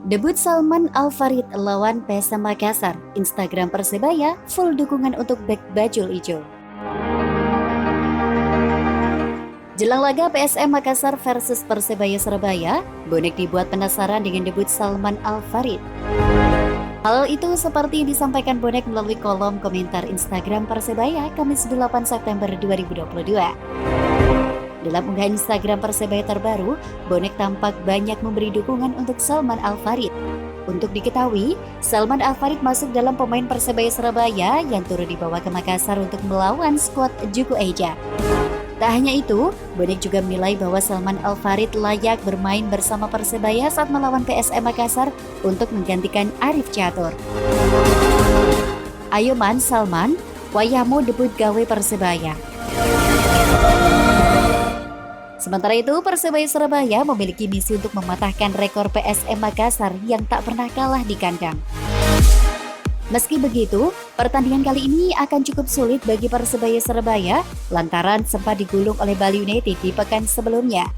Debut Salman Al-Farid lawan PSM Makassar, Instagram Persebaya full dukungan untuk bek bajul ijo. Jelang laga PSM Makassar versus Persebaya Surabaya, bonek dibuat penasaran dengan debut Salman Al-Farid. Hal itu seperti disampaikan bonek melalui kolom komentar Instagram Persebaya Kamis 8 September 2022. Dalam unggahan Instagram Persebaya terbaru, bonek tampak banyak memberi dukungan untuk Salman Al-Farid. Untuk diketahui, Salman Al-Farid masuk dalam pemain Persebaya Surabaya yang turut dibawa ke Makassar untuk melawan skuad Juku Eja. Tak hanya itu, bonek juga menilai bahwa Salman Al-Farid layak bermain bersama Persebaya saat melawan PSM Makassar untuk menggantikan Arif Catur. Ayo man Salman, wayahmu debut gawe Persebaya. Sementara itu, Persebaya Surabaya memiliki misi untuk mematahkan rekor PSM Makassar yang tak pernah kalah di kandang. Meski begitu, pertandingan kali ini akan cukup sulit bagi Persebaya Surabaya lantaran sempat digulung oleh Bali United di pekan sebelumnya.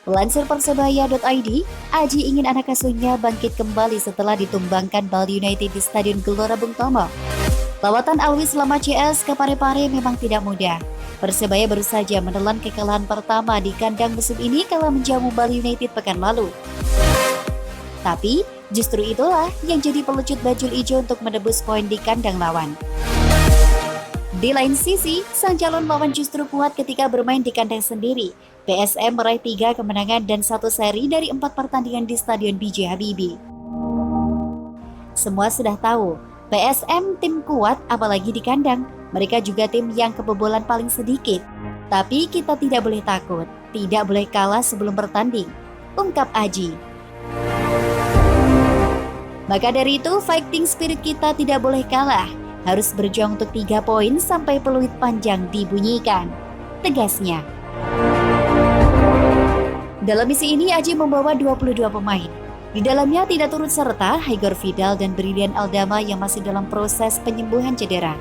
Lansir Persebaya.id, Aji ingin anak asuhnya bangkit kembali setelah ditumbangkan Bali United di Stadion Gelora Bung Tomo. Lawatan Alwi selama CS ke Parepare memang tidak mudah. Persebaya baru saja menelan kekalahan pertama di kandang musim ini kala menjamu Bali United pekan lalu. Tapi, justru itulah yang jadi pelucut bajul ijo untuk menebus poin di kandang lawan. Di lain sisi, sang calon lawan justru kuat ketika bermain di kandang sendiri. PSM meraih 3 kemenangan dan 1 seri dari 4 pertandingan di Stadion B.J. Habibie. Semua sudah tahu, PSM tim kuat apalagi di kandang. Mereka juga tim yang kebobolan paling sedikit. Tapi kita tidak boleh takut, tidak boleh kalah sebelum bertanding, ungkap Aji. Maka dari itu, fighting spirit kita tidak boleh kalah. Harus berjuang untuk 3 poin sampai peluit panjang dibunyikan, tegasnya. Dalam misi ini, Aji membawa 22 pemain. Di dalamnya tidak turut serta Haigor Vidal dan Brilian Aldama yang masih dalam proses penyembuhan cedera.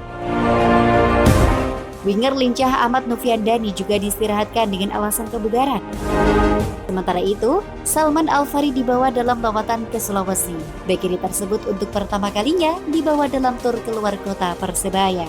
Winger lincah Ahmad Noviandani juga diistirahatkan dengan alasan kebugaran. Sementara itu, Salman Al-Farid dibawa dalam lawatan ke Sulawesi. Bek kiri tersebut untuk pertama kalinya dibawa dalam tur keluar kota Persebaya.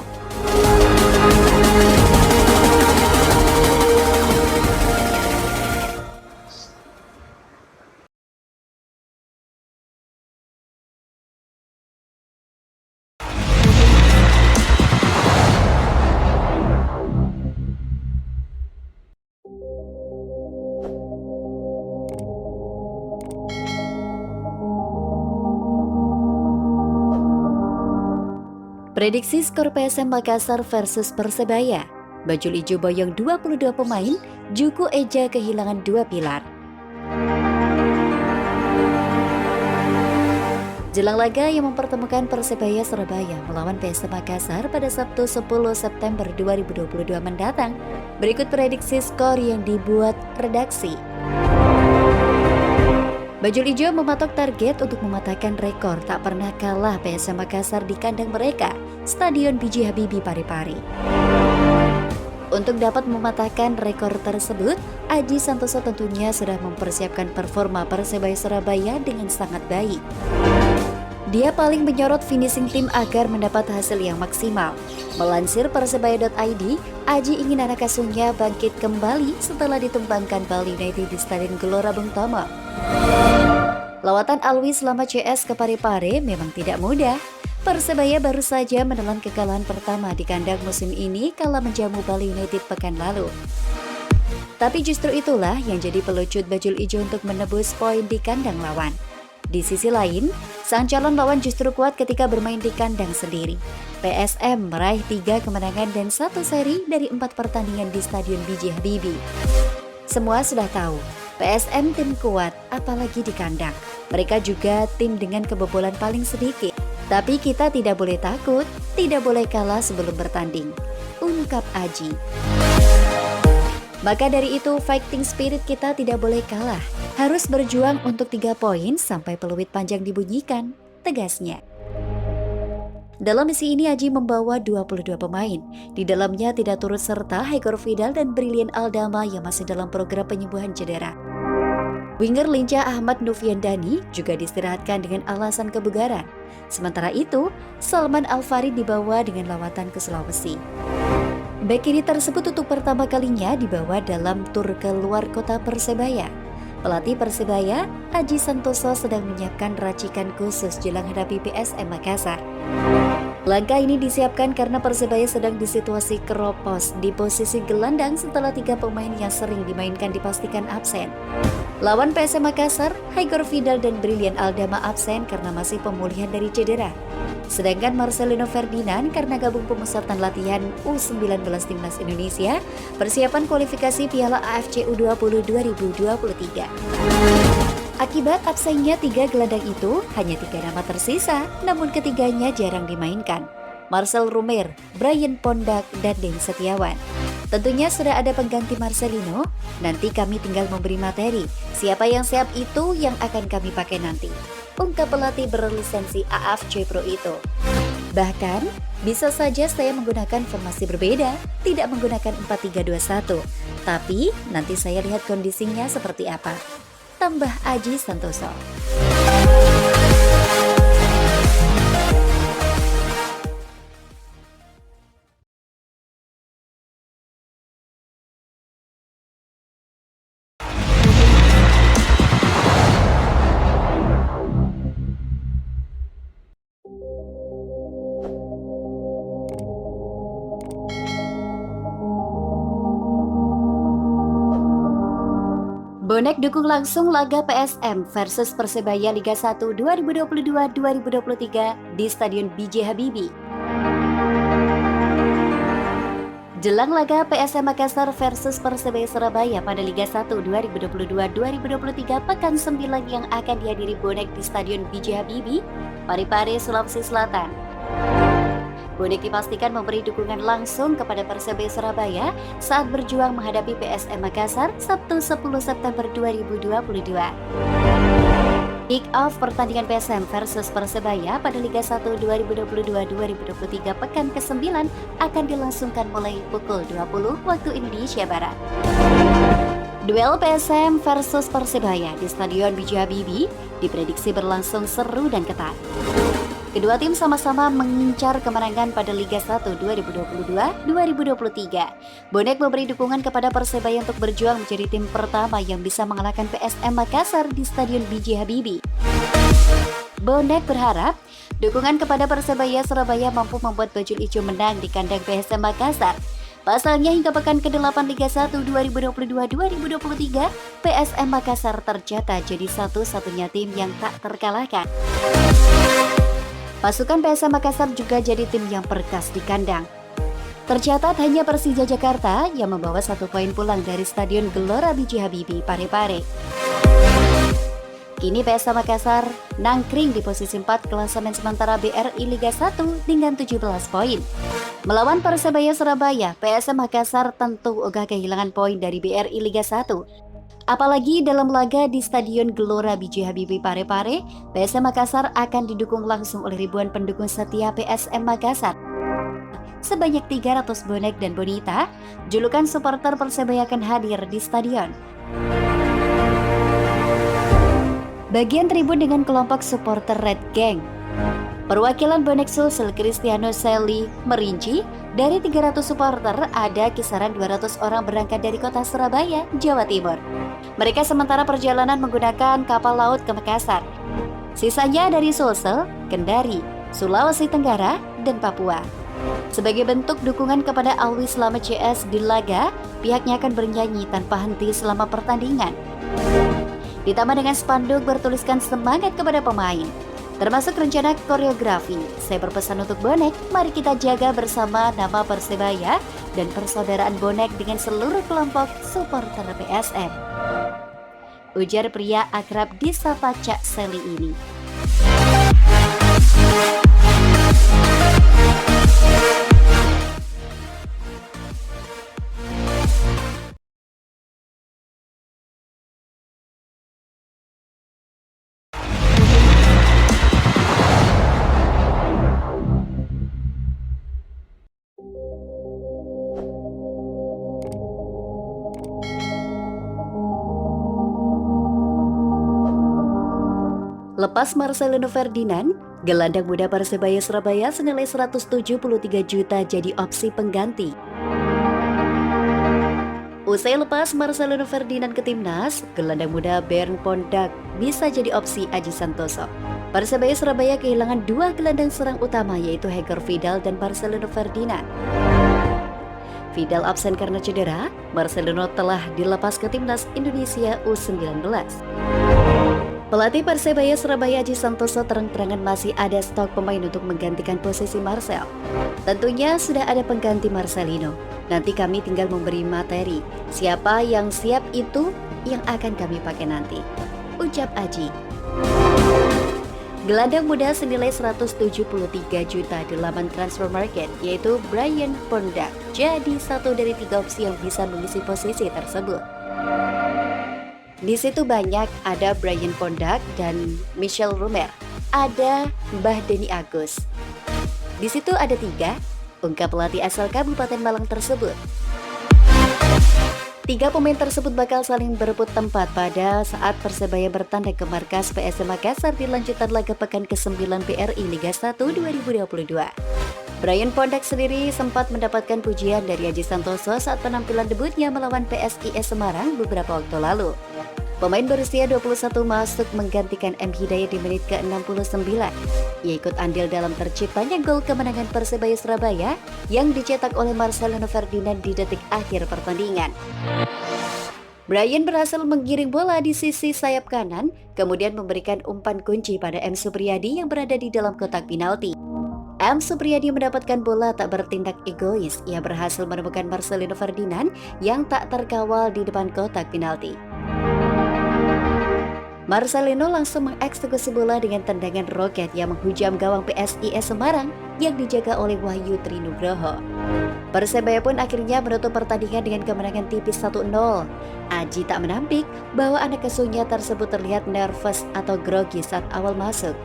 Prediksi skor PSM Makassar versus Persebaya. Bajul ijo boyong 22 pemain, Juku Eja kehilangan 2 pilar. Jelang laga yang mempertemukan Persebaya Surabaya melawan PSM Makassar pada Sabtu 10 September 2022 mendatang, berikut prediksi skor yang dibuat redaksi. Bajul ijo mematok target untuk mematahkan rekor tak pernah kalah PSM Makassar di kandang mereka, Stadion B.J. Habibie Parepare. Untuk dapat mematahkan rekor tersebut, Aji Santoso tentunya sudah mempersiapkan performa Persebaya Surabaya dengan sangat baik. Dia paling menyorot finishing tim agar mendapat hasil yang maksimal. Melansir Persebaya.id, Aji ingin anak asuhnya bangkit kembali setelah ditumbangkan Bali United di Stadion Gelora Bung Tomo. Lawatan Alwi selama CS ke Parepare memang tidak mudah. Persebaya baru saja menelan kekalahan pertama di kandang musim ini kala menjamu Bali United pekan lalu. Tapi justru itulah yang jadi pelucut bajul ijo untuk menebus poin di kandang lawan. Di sisi lain, sang calon lawan justru kuat ketika bermain di kandang sendiri. PSM meraih 3 kemenangan dan 1 seri dari 4 pertandingan di Stadion B.J. Habibie. Semua sudah tahu, PSM tim kuat apalagi di kandang. Mereka juga tim dengan kebobolan paling sedikit. Tapi kita tidak boleh takut, tidak boleh kalah sebelum bertanding, ungkap Aji. Maka dari itu, fighting spirit kita tidak boleh kalah. Harus berjuang untuk 3 poin sampai peluit panjang dibunyikan, tegasnya. Dalam misi ini Aji membawa 22 pemain. Di dalamnya tidak turut serta Haigor Vidal dan Brilian Aldama yang masih dalam program penyembuhan cedera. Winger lincah Ahmad Noviandani juga diistirahatkan dengan alasan kebugaran. Sementara itu, Salman Al-Farid dibawa dengan lawatan ke Sulawesi. Bek kiri tersebut untuk pertama kalinya dibawa dalam tur ke luar kota Persebaya. Pelatih Persebaya, Aji Santoso sedang menyiapkan racikan khusus jelang hadapi PSM Makassar. Langkah ini disiapkan karena Persebaya sedang di situasi keropos di posisi gelandang setelah 3 pemain yang sering dimainkan dipastikan absen. Lawan PSM Makassar, Haigor Vidal dan Brilian Aldama absen karena masih pemulihan dari cedera. Sedangkan Marcelino Ferdinand karena gabung pemusatan latihan U19 Timnas Indonesia persiapan kualifikasi Piala AFC U20 2023. Akibat absennya 3 gelandang itu, hanya 3 nama tersisa, namun ketiganya jarang dimainkan. Marcel Rumer, Brian Pondak, dan Den Setiawan. Tentunya sudah ada pengganti Marcelino, nanti kami tinggal memberi materi. Siapa yang siap itu yang akan kami pakai nanti, ungkap pelatih berlisensi AFC Pro itu. Bahkan, bisa saja saya menggunakan formasi berbeda, tidak menggunakan 4-3-2-1. Tapi, nanti saya lihat kondisinya seperti apa, tambah Aji Santoso. Bonek dukung langsung laga PSM versus Persebaya Liga 1 2022-2023 di Stadion B.J. Habibie. Jelang laga PSM Makassar versus Persebaya Surabaya pada Liga 1 2022-2023 pekan 9 yang akan dihadiri bonek di Stadion B.J. Habibie, Parepare, Sulawesi Selatan. Bonek dipastikan memberi dukungan langsung kepada Persebaya Surabaya saat berjuang menghadapi PSM Makassar Sabtu 10 September 2022. Kick-off pertandingan PSM versus Persebaya pada Liga 1 2022-2023 pekan ke-9 akan dilangsungkan mulai pukul 20 waktu Indonesia Barat. Duel PSM versus Persebaya di Stadion B.J. Habibie diprediksi berlangsung seru dan ketat. Kedua tim sama-sama mengincar kemenangan pada Liga 1 2022-2023. Bonek memberi dukungan kepada Persebaya untuk berjuang menjadi tim pertama yang bisa mengalahkan PSM Makassar di Stadion B.J. Habibie. Bonek berharap dukungan kepada Persebaya Surabaya mampu membuat Bajul Ijo menang di kandang PSM Makassar. Pasalnya hingga pekan ke-8 Liga 1 2022-2023, PSM Makassar tercatat jadi satu-satunya tim yang tak terkalahkan. Pasukan PSM Makassar juga jadi tim yang perkas di kandang. Tercatat hanya Persija Jakarta yang membawa 1 poin pulang dari Stadion Gelora B.J. Habibie, Parepare. Kini PSM Makassar nangkring di posisi 4 klasemen sementara BRI Liga 1 dengan 17 poin. Melawan Persebaya Surabaya, PSM Makassar tentu ogah kehilangan poin dari BRI Liga 1. Apalagi dalam laga di Stadion Gelora B.J. Habibie Parepare, PSM Makassar akan didukung langsung oleh ribuan pendukung setia PSM Makassar. Sebanyak 300 bonek dan bonita, julukan supporter Persebaya akan hadir di stadion. Bagian tribun dengan kelompok supporter Red Gang. Perwakilan bonek Sulsel Cristiano Selly merinci, dari 300 supporter ada kisaran 200 orang berangkat dari kota Surabaya, Jawa Timur. Mereka sementara perjalanan menggunakan kapal laut ke Makassar. Sisanya dari Sulsel, Kendari, Sulawesi Tenggara, dan Papua. Sebagai bentuk dukungan kepada Alwi selama CS di laga, pihaknya akan bernyanyi tanpa henti selama pertandingan. Ditambah dengan spanduk bertuliskan semangat kepada pemain, termasuk rencana koreografi. Saya berpesan untuk bonek, mari kita jaga bersama nama Persebaya dan persaudaraan bonek dengan seluruh kelompok supporter PSM. Ujar pria akrab disapa Cak Seli ini. Lepas Marcelino Ferdinand, gelandang muda Persebaya Surabaya senilai 173 juta jadi opsi pengganti. Usai lepas Marcelino Ferdinand ke timnas, gelandang muda Bernd Pondak bisa jadi opsi Aji Santoso. Persebaya Surabaya kehilangan dua gelandang serang utama yaitu Hector Vidal dan Marcelino Ferdinand. Vidal absen karena cedera, Marcelino telah dilepas ke timnas Indonesia U19. Pelatih Persebaya Surabaya Aji Santoso terang-terangan masih ada stok pemain untuk menggantikan posisi Marcel. Tentunya sudah ada pengganti Marcelino. Nanti kami tinggal memberi materi. Siapa yang siap itu yang akan kami pakai nanti, ucap Aji. Gelandang muda senilai 173 juta di laman transfer market yaitu Bryan Pondak jadi satu dari 3 opsi yang bisa mengisi posisi tersebut. Di situ banyak ada Bryan Pondak dan Michel Rumer, ada Mbah Denny Agus. Di situ ada 3, ungkap pelatih asal Kabupaten Malang tersebut. 3 pemain tersebut bakal saling berebut tempat pada saat Persebaya bertandang ke markas PSM Makassar di lanjutan laga pekan ke-9 BRI Liga 1 2022. Bryan Pondak sendiri sempat mendapatkan pujian dari Aji Santoso saat penampilan debutnya melawan PSIS Semarang beberapa waktu lalu. Pemain berusia 21 masuk menggantikan M. Hidayat di menit ke-69. Ia ikut andil dalam terciptanya gol kemenangan Persebaya Surabaya yang dicetak oleh Marcelino Ferdinand di detik akhir pertandingan. Bryan berhasil menggiring bola di sisi sayap kanan, kemudian memberikan umpan kunci pada M. Supriyadi yang berada di dalam kotak penalti. M. Supriyadi mendapatkan bola tak bertindak egois. Ia berhasil menemukan Marcelino Ferdinand yang tak terkawal di depan kotak penalti. Marcelino langsung mengeksekusi bola dengan tendangan roket yang menghujam gawang PSIS Semarang yang dijaga oleh Wahyu Trinugroho. Persebaya pun akhirnya menutup pertandingan dengan kemenangan tipis 1-0. Aji tak menampik bahwa anak asuhnya tersebut terlihat nervous atau grogi saat awal masuk.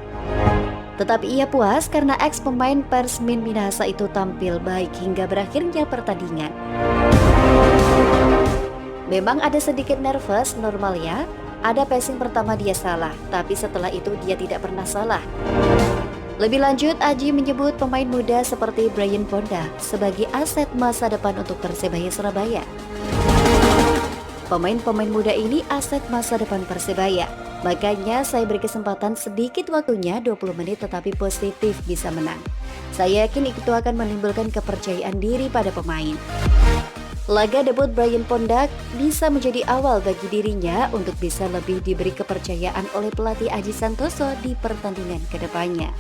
Tetapi ia puas karena ex pemain Persmin Minahasa itu tampil baik hingga berakhirnya pertandingan. Memang ada sedikit nervous, normal ya. Ada passing pertama dia salah, tapi setelah itu dia tidak pernah salah. Lebih lanjut, Aji menyebut pemain muda seperti Bryan Pondak sebagai aset masa depan untuk Persebaya Surabaya. Pemain-pemain muda ini aset masa depan Persebaya. Makanya saya beri kesempatan sedikit waktunya 20 menit tetapi positif bisa menang. Saya yakin itu akan menimbulkan kepercayaan diri pada pemain. Laga debut Bryan Pondak bisa menjadi awal bagi dirinya untuk bisa lebih diberi kepercayaan oleh pelatih Aji Santoso di pertandingan kedepannya.